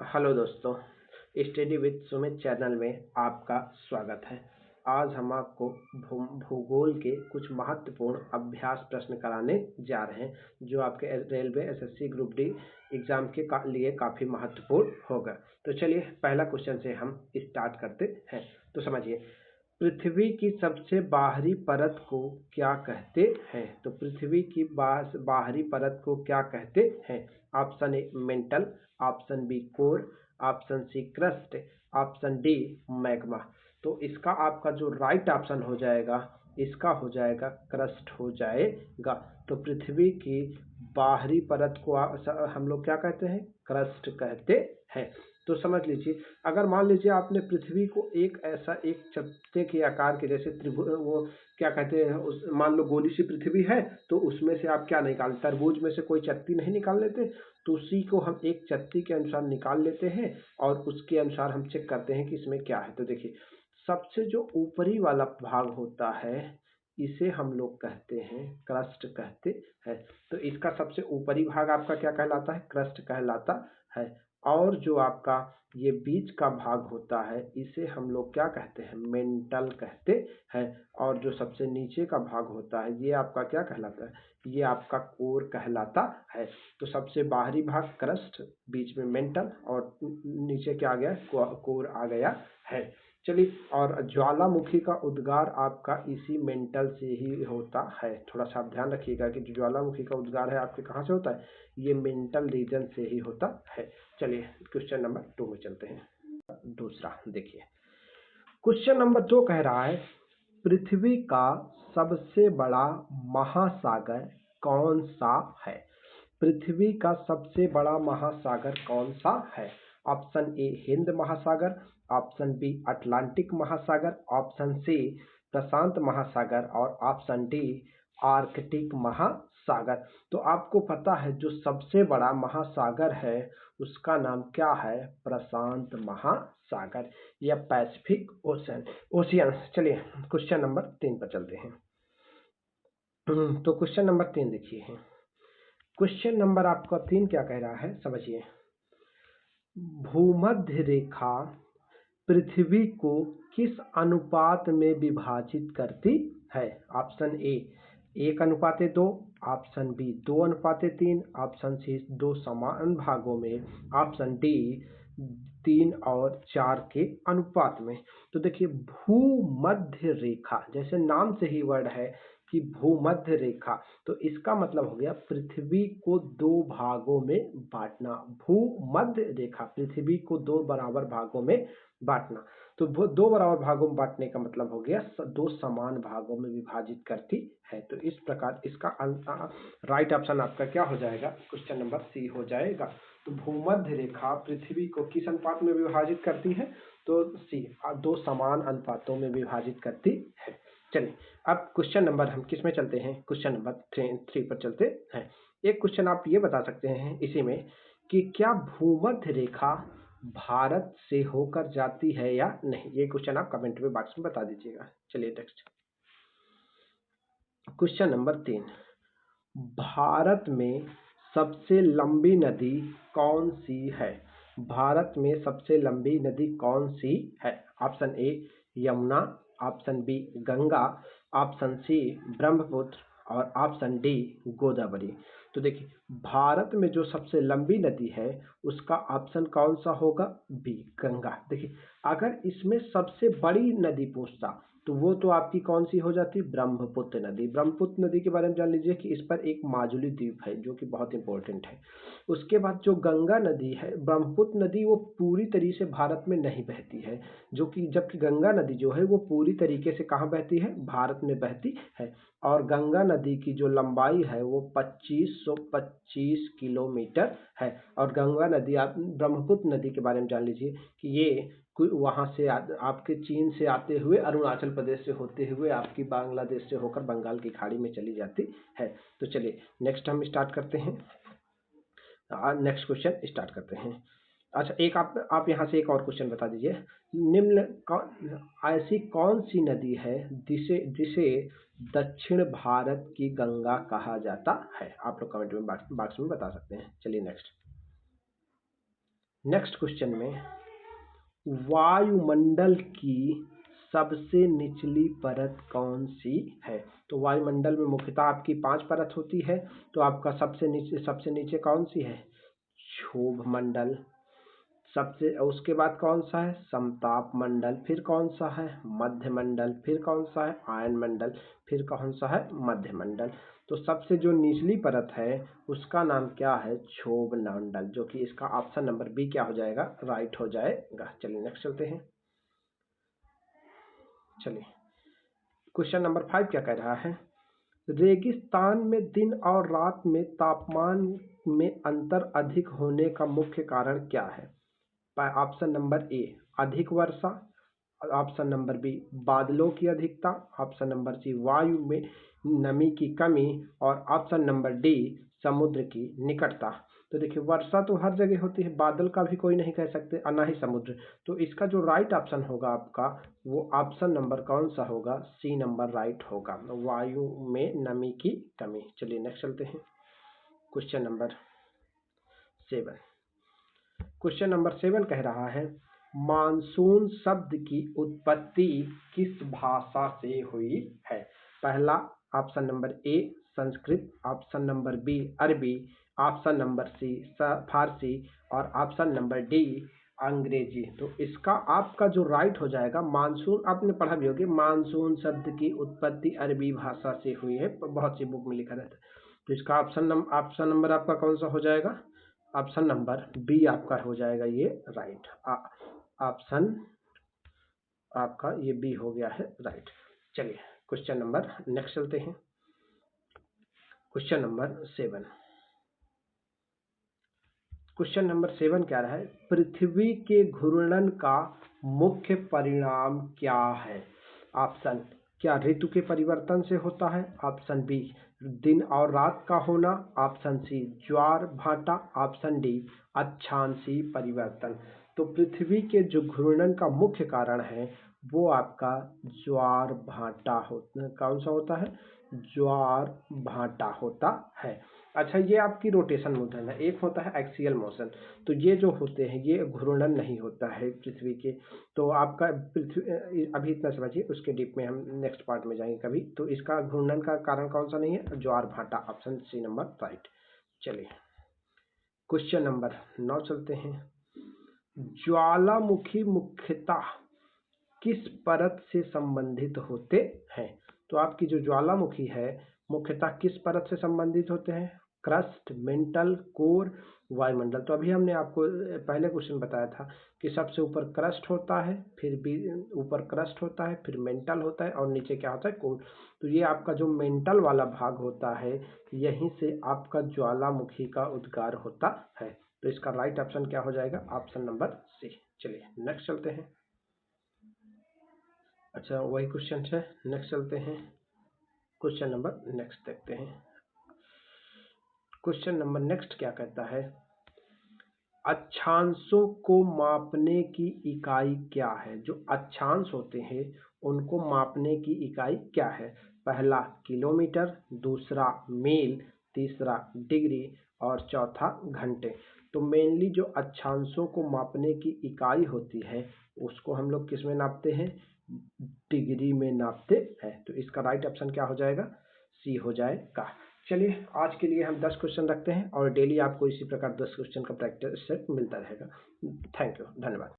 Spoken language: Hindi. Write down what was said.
हेलो दोस्तों, स्टडी विद सुमित चैनल में आपका स्वागत है। आज हम आपको भूगोल के कुछ महत्वपूर्ण अभ्यास प्रश्न कराने जा रहे हैं जो आपके railway SSC group D exam के लिए काफ़ी महत्वपूर्ण होगा। तो चलिए पहला क्वेश्चन से हम स्टार्ट करते हैं। तो समझिए, पृथ्वी की सबसे बाहरी परत को क्या कहते हैं? तो पृथ्वी की बाहरी परत को क्या कहते हैं? Option A mantle, option B core, option C crust, option D magma. तो इसका आपका जो राइट ऑप्शन हो जाएगा, इसका हो जाएगा क्रस्ट हो जाएगा। तो पृथ्वी की बाहरी परत को हम लोग क्या कहते हैं? क्रस्ट कहते हैं। तो समझ लीजिए, अगर मान लीजिए आपने पृथ्वी को एक चपटे के आकार के जैसे वो क्या कहते हैं, उस मान लो गोली सी पृथ्वी है, तो उसमें से आप क्या निकाल, तरबूज में से कोई चत्ती नहीं निकाल लेते, तो उसी को हम एक चत्ती के अनुसार निकाल लेते हैं और उसके अनुसार हम चेक करते हैं कि इसमें क्या है। तो देखिए, सबसे जो ऊपरी वाला भाग होता है इसे हम लोग कहते हैं क्रस्ट कहते हैं। तो इसका सबसे ऊपरी भाग आपका क्या कहलाता है? क्रस्ट कहलाता है। और जो आपका ये बीच का भाग होता है इसे हम लोग क्या कहते हैं? मेंटल कहते हैं। और जो सबसे नीचे का भाग होता है ये आपका क्या कहलाता है? ये आपका कोर कहलाता है। तो सबसे बाहरी भाग क्रस्ट, बीच में मेंटल और नीचे क्या आ गया? कोर आ गया है। चलिए, और ज्वालामुखी का उद्गार आपका इसी मेंटल से ही होता है। थोड़ा सा आप ध्यान रखिएगा कि जो ज्वालामुखी का उद्गार है आपके कहाँ से होता है? ये मेंटल रीजन से ही होता है। चलिए क्वेश्चन नंबर 2 में चलते हैं। दूसरा देखिए, क्वेश्चन नंबर 2 कह रहा है, पृथ्वी का सबसे बड़ा महासागर कौन सा है? पृथ्वी का सबसे बड़ा महासागर कौन सा है? ऑप्शन ए हिंद महासागर, ऑप्शन बी अटलांटिक महासागर, ऑप्शन सी प्रशांत महासागर और ऑप्शन डी आर्कटिक महासागर। तो आपको पता है जो सबसे बड़ा महासागर है उसका नाम क्या है? प्रशांत महासागर या पैसिफिक ओशियन। चलिए क्वेश्चन नंबर 3 पर चलते हैं। तो क्वेश्चन नंबर 3 देखिए, क्वेश्चन नंबर आपका 3 क्या कह रहा है समझिए। भूमध्य रेखा पृथ्वी को किस अनुपात में विभाजित करती है? Option A 1:2, option B 2:3, option C 2 समान भागों में, ऑप्शन डी 3 और 4 के अनुपात में। तो देखिए, भूमध्य रेखा जैसे नाम से ही वर्ड है कि भूमध्य रेखा, तो इसका मतलब हो गया पृथ्वी को 2 भागों में बांटना। भूमध्य रेखा पृथ्वी को 2 बराबर भागों में बांटना। तो 2 बराबर भागों में बांटने का मतलब हो गया 2 समान भागों में विभाजित करती है। तो इस प्रकार इसका राइट ऑप्शन आपका क्या हो जाएगा? क्वेश्चन नंबर सी हो जाएगा। तो भूमध्य रेखा पृथ्वी को किस अनुपात में विभाजित करती है? तो सी 2 समान अनुपातों में विभाजित करती है। चलिए अब क्वेश्चन नंबर हम किस में चलते हैं? क्वेश्चन नंबर 3 पर चलते हैं। एक क्वेश्चन आप ये बता सकते हैं इसी में कि क्या भूमध्य रेखा भारत से होकर जाती है या नहीं? ये क्वेश्चन आप कमेंट में बॉक्स में बता दीजिएगा। चलिए नेक्स्ट क्वेश्चन नंबर 3, भारत में सबसे लंबी नदी कौन सी है? भारत में सबसे लंबी नदी कौन सी है? Option A Yamuna, option B Ganga, option C Brahmaputra और ऑप्शन डी गोदावरी। तो देखिए, भारत में जो सबसे लंबी नदी है उसका ऑप्शन कौन सा होगा? बी गंगा। देखिए, अगर इसमें सबसे बड़ी नदी पूछता तो वो तो आपकी कौन सी हो जाती? ब्रह्मपुत्र नदी। ब्रह्मपुत्र नदी के बारे में जान लीजिए कि इस पर एक माजुली द्वीप है जो कि बहुत इंपॉर्टेंट है। उसके बाद जो गंगा नदी है, ब्रह्मपुत्र नदी वो पूरी तरीके से भारत में नहीं बहती है, जो कि जबकि गंगा नदी जो है वो पूरी तरीके से कहाँ बहती है? भारत में बहती है। और गंगा नदी की जो लंबाई है वो 2525 किलोमीटर है। और गंगा नदी, आप ब्रह्मपुत्र नदी के बारे में जान लीजिए कि ये वहाँ से आपके चीन से आते हुए अरुणाचल प्रदेश से होते हुए आपकी बांग्लादेश से होकर बंगाल की खाड़ी में चली जाती है। तो चलिए नेक्स्ट हम स्टार्ट करते हैं। नेक्स्ट क्वेश्चन स्टार्ट करते हैं। अच्छा, एक आप यहाँ से एक और क्वेश्चन बता दीजिए। ऐसी कौन सी नदी है जिसे जिसे दक्षिण भारत की गंगा कहा जाता है? आप लोग कमेंट में बॉक्स में बता सकते हैं। चलिए नेक्स्ट नेक्स्ट क्वेश्चन में वायुमंडल की सबसे निचली परत कौन सी है? तो वायुमंडल में मुख्यतः आपकी 5 परत होती है, तो आपका सबसे नीचे कौन सी है? क्षोभ मंडल। उसके बाद कौन सा है? समताप मंडल। फिर कौन सा है? मध्य मंडल। फिर कौन सा है? आयन मंडल। फिर कौन सा है? मध्य मंडल। तो सबसे जो निचली परत है उसका नाम क्या है? क्षोभ मंडल, जो कि इसका ऑप्शन नंबर बी क्या हो जाएगा? राइट हो जाएगा। चलिए नेक्स्ट चलते हैं। चलिए क्वेश्चन नंबर 5 क्या कह रहा है? रेगिस्तान में दिन और रात में तापमान में अंतर अधिक होने का मुख्य कारण क्या है? ऑप्शन नंबर ए अधिक वर्षा, ऑप्शन नंबर बी बादलों की अधिकता, ऑप्शन नंबर सी वायु में नमी की कमी, और ऑप्शन नंबर डी समुद्र की निकटता। तो देखिए वर्षा तो हर जगह होती है, बादल का भी कोई नहीं कह सकते और ना ही समुद्र। तो इसका जो राइट ऑप्शन होगा आपका वो ऑप्शन नंबर कौन सा होगा? सी नंबर राइट होगा, वायु में नमी की कमी। चलिए नेक्स्ट चलते हैं। Question number 7। क्वेश्चन नंबर 7 कह रहा है मानसून शब्द की उत्पत्ति किस भाषा से हुई है? पहला option number A Sanskrit, option number B Arabi, option number C Farsi, और ऑप्शन नंबर डी अंग्रेजी। तो इसका आपका जो राइट हो जाएगा, मानसून आपने पढ़ा भी होगा, मानसून शब्द की उत्पत्ति अरबी भाषा से हुई है, बहुत सी बुक में लिखा रहता है। तो इसका ऑप्शन नंबर आपका कौन सा हो जाएगा? ऑप्शन नंबर बी आपका हो जाएगा ये राइट। ऑप्शन आपका ये बी हो गया है राइट। चलिए क्वेश्चन नंबर नेक्स्ट चलते हैं। Question number 7। क्वेश्चन नंबर 7 क्या रहा है? पृथ्वी के घूर्णन का मुख्य परिणाम क्या है? ऑप्शन क्या ऋतु के परिवर्तन से होता है, ऑप्शन बी दिन और रात का होना, ऑप्शन सी ज्वार भाटा, ऑप्शन डी अक्षांशीय परिवर्तन। तो पृथ्वी के जो घूर्णन का मुख्य कारण है वो आपका ज्वार भाटा कौन सा होता है? ज्वार भाटा होता है। अच्छा ये आपकी रोटेशन मोशन है, एक होता है एक्सियल मोशन। तो ये जो होते हैं ये घूर्णन नहीं होता है पृथ्वी के। तो आपका पृथ्वी अभी इतना समझिए, उसके डीप में हम नेक्स्ट पार्ट में जाएंगे कभी। तो इसका घूर्णन का कारण कौन सा नहीं है? ज्वार भाटा, ऑप्शन सी नंबर राइट। चलिए क्वेश्चन नंबर 9 चलते हैं। ज्वालामुखी मुख्यतः किस परत से संबंधित होते हैं? तो आपकी जो ज्वालामुखी है मुख्यतः किस परत से संबंधित होते हैं? क्रस्ट, मेंटल, कोर, वायुमंडल। तो अभी हमने आपको पहले क्वेश्चन बताया था कि सबसे ऊपर क्रस्ट होता है, फिर भी ऊपर क्रस्ट होता है, फिर मेंटल होता है, और नीचे क्या होता है? कोर। तो ये आपका जो मेंटल वाला भाग होता है यहीं से आपका ज्वालामुखी का उद्गार होता है। तो इसका राइट ऑप्शन क्या हो जाएगा? Option number C. चलिए नेक्स्ट चलते हैं। अच्छा वही क्वेश्चन है, नेक्स्ट चलते हैं। क्वेश्चन नंबर नेक्स्ट देखते हैं। क्वेश्चन नंबर नेक्स्ट क्या कहता है? अक्षांशों को मापने की इकाई क्या है? जो अक्षांश होते हैं उनको मापने की इकाई क्या है? पहला किलोमीटर, दूसरा मील, तीसरा डिग्री, और चौथा घंटे। तो मेनली जो अक्षांशों को मापने की इकाई होती है उसको हम लोग किस में नापते हैं? डिग्री में नापते हैं। तो इसका राइट ऑप्शन क्या हो जाएगा? सी हो जाएगा। चलिए आज के लिए हम 10 क्वेश्चन रखते हैं और डेली आपको इसी प्रकार 10 क्वेश्चन का प्रैक्टिस सेट मिलता रहेगा। थैंक यू, धन्यवाद।